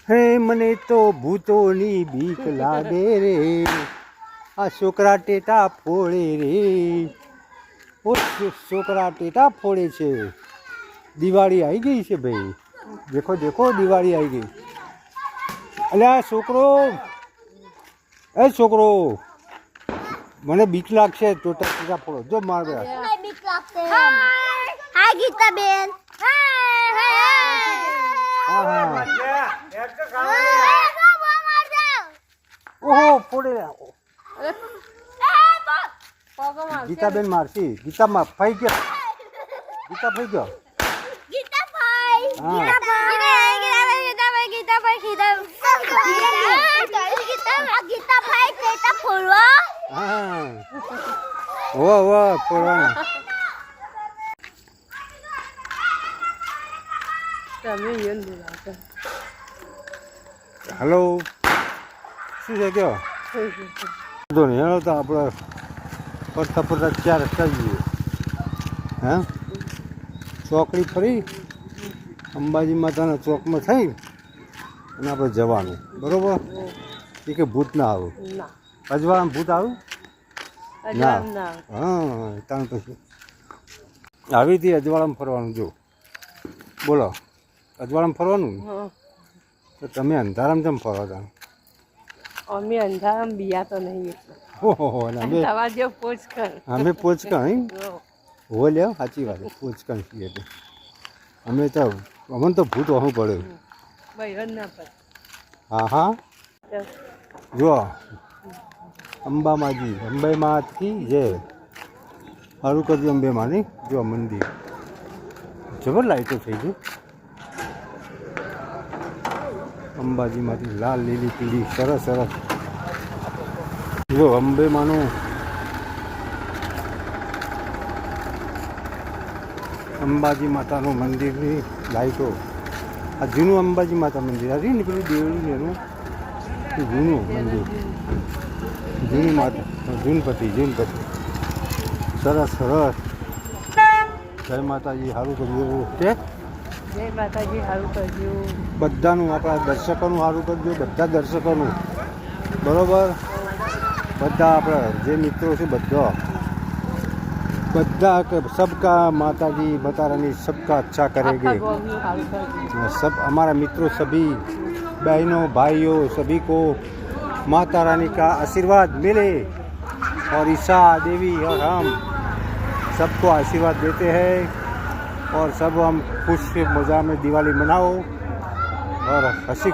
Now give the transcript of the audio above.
હે મને તો ભૂતોની બીક લાગે રે, આ છોકરા ટેટા ફોડે રે, ઓ છોકરા ટેટા ફોડે છે. દિવાળી આવી ગઈ છે ભાઈ, દેખો દેખો દિવાળી આવી ગઈ. અલ્યા છોકરો, એ છોકરો મને બીક લાગશે, ટોટા ટેટા ફોડો જો માર બે. બીક લાગશે. હાય ગીતાબેન. ઓહો ફોડે ગીતાબેન મારશી. ગીતા માં ફાઈ ગયો, ગીતા ફાઈ ગયો. ફોડવાના. હલો શું છે કયો? વાંધો નહીં હેલો, તો આપણે ફરતા ફરતા 4 રસ્તા જઈએ. હે ચોકડી ફરી અંબાજી માતાના ચોકમાં થઈ અને આપણે જવાનું, બરોબર? એ કે ભૂત ના આવું, અજવાળામાં ભૂત આવું ના? હા તાણ પછી આવી હતી અજવાળામાં ફરવાનું. જો બોલો, અજવાળામાં ફરવાનું તો તમે અંધારામાં કેમ ફરો હતા? અમે અંધારામાં બિયા તો નહીં. ઓહો અમે પોચકા હો લ્યો, સાચી વાત, પોચકા છીએ તો અમે તો, અમને તો ભૂત ઓહું પડે. હા હા જો અંબામાજી, અંબામાંથી જે સારું કરજો અંબેમાં નહીં. જો મંદિર જબર લાઈટો થઈ ગઈ અંબાજીમાંથી, લાલ લીલી પીળી સરસ સરસ. જો અંબેમાનું, અંબાજી માતાનું મંદિરની લાઈટો. આ જૂનું અંબાજી માતા મંદિર આ રહ્યું ને પેલું દેવળું એનું જૂનું મંદિર, જૂની માતા, જૂનપતિ સરસ સરસ. જય માતાજી, સારું કર્યું કે જય માતાજી, સારું કરજો બધાનું, આપણા દર્શકોનું સારું કરજો, બધા દર્શકોનું, બરોબર? બધા આપણા જે મિત્રો છે બધા કે સબકા માતાજી बता रही, सबका अच्छा करेंगे. सब हमारा मित्रों सभी बहनों भाइयों सभी को माता रानी का आशीर्वाद मिले और ईशा देवी और हम सबको आशीर्वाद देते हैं और सब हम खुश मज़ा में दिवाली मनाओ और हंसी खुशी